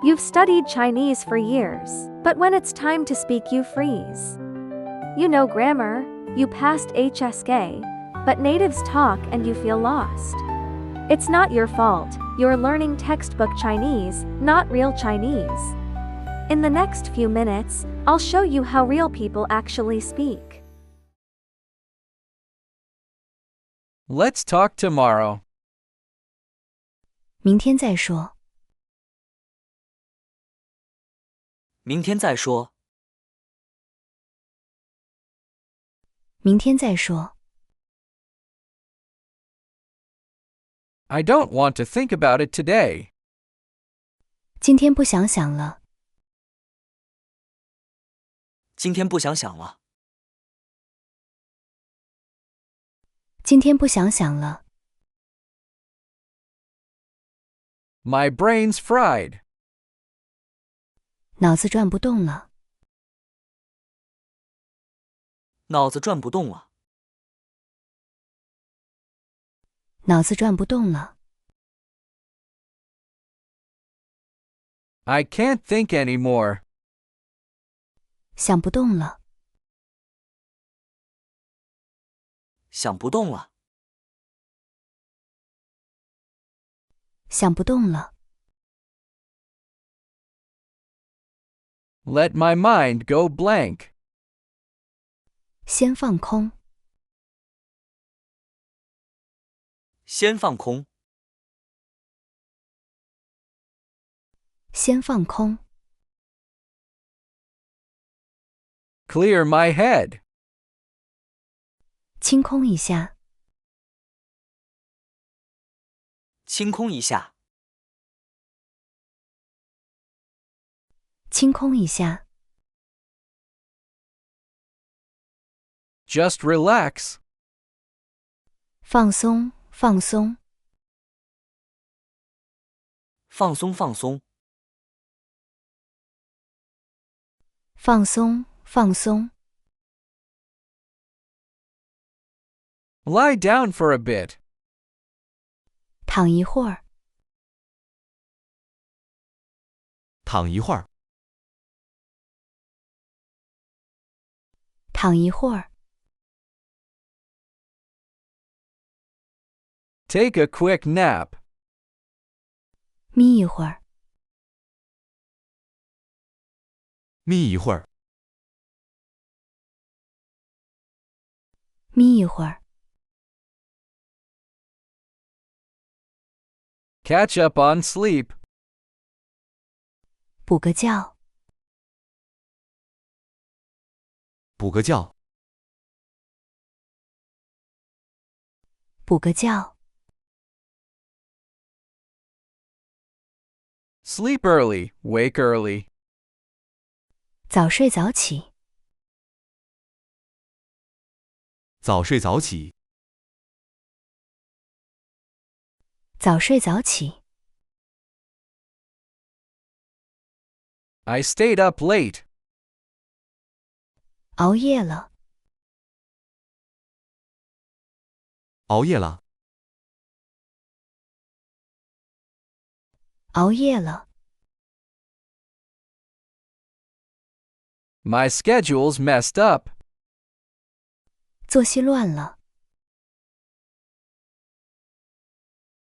You've studied Chinese for years, but when it's time to speak, you freeze. You know grammar, you passed HSK, but natives talk and you feel lost. It's not your fault, you're learning textbook Chinese, not real Chinese. In the next few minutes, I'll show you how real people actually speak. Let's talk tomorrow. 明天再说。明天再说。明天再说。I don't want to think about it today. 今天不想想了。今天不想想了。今天不想想了。My brain's fried. 脑子转不动了。脑子转不动了。脑子转不动了。I can't think anymore. 想不动了。想不动了。想不动了。Let my mind go blank. 先放空。先放空。先放空。Clear my head. 清空一下。清空一下。清空一下。Just relax. 放松，放松。放松，放松。放松，放松。Lie down for a bit. 躺一会儿。躺一会儿。躺一会儿。Take a quick nap. 眯一会儿。眯一会儿。眯一会儿。Catch up on sleep. 补个觉。补个觉。补个觉。Sleep early, wake early. 早睡早起。早睡早起。早睡早起。I stayed up late. 熬夜了。熬夜了。熬夜了。My schedule's messed up. 作息乱了。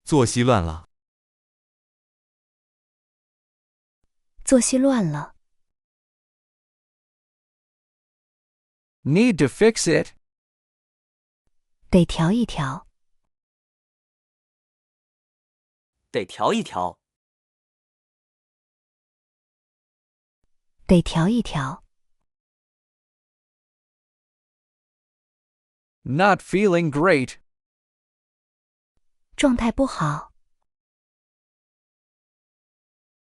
作息乱了。作息乱了。Need to fix it. 得调一调。得调一调。得调一调。Not feeling great. 状态不好。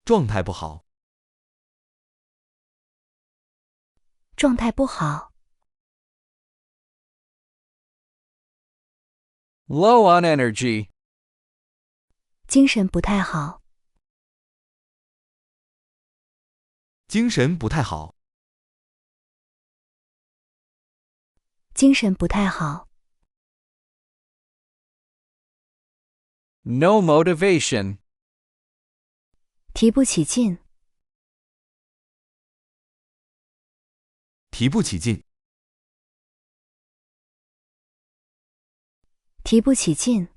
状态不好。状态不好。Low on energy. 精神不太好。精神不太好。精神不太好。No motivation. 提不起劲，提不起劲，提不起劲，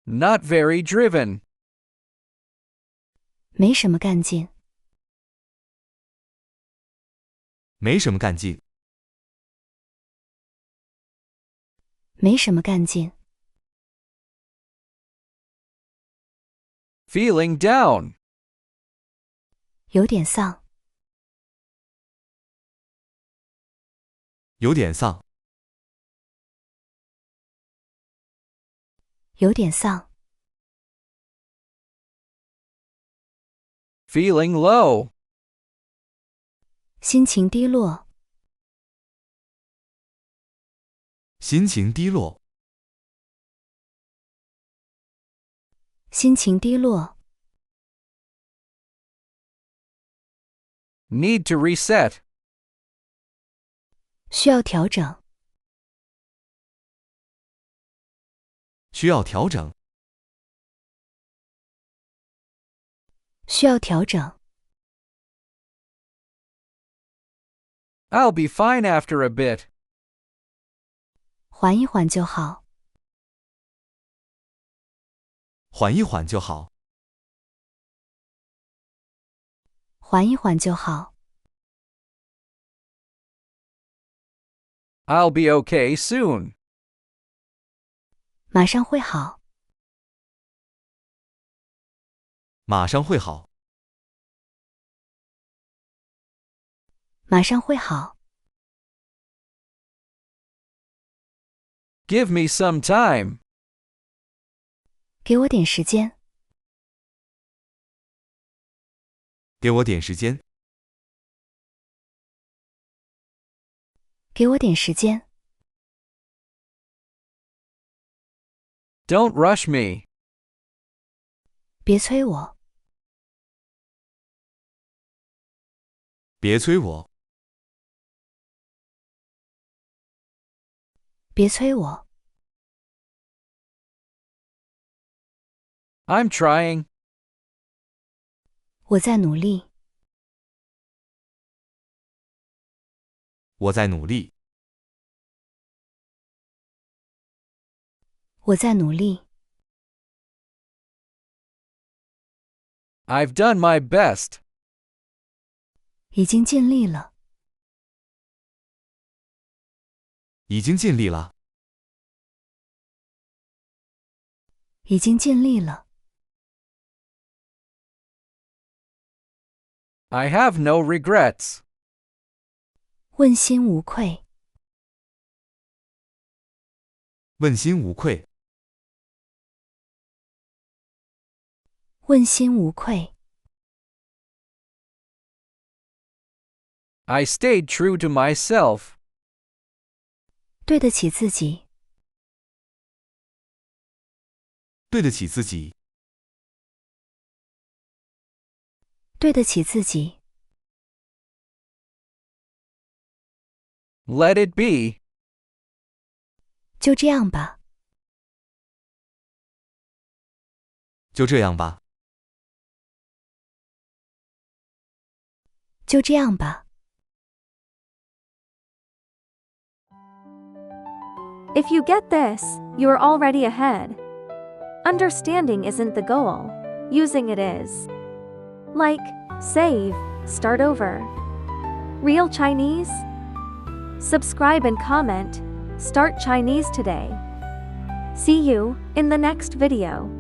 Not very driven. 没什么干劲，没什么干劲，没什么干劲， Feeling down. 有点丧，有点丧，有点丧， Feeling low. 心情低落，心情低落，心情低落， Need to reset. 需要调整，需要调整，需要调整， I'll be fine after a bit. 缓一缓就好，缓一缓就好，缓一缓就好， I'll be okay soon. 马上会好，马上会好，马上会好， Give me some time. 给我点时间，给我点时间，给我点时间， Don't rush me. 别催我，别催我，别催我， I'm trying. 我在努力，我在努力，我在努力， I've done my best. 已经尽力了，已经尽力了，已经尽力了， I have no regrets. 问心无愧，问心无愧，问心无愧， I stayed true to myself. 对得起自己，对得起自己，对得起自己， Let it be. 就这样吧，就这样吧，就这样吧。 If you get this, you are already ahead. Understanding isn't the goal, using it is. Like, save, start over. Real Chinese? Subscribe and comment. Start Chinese today. See you in the next video.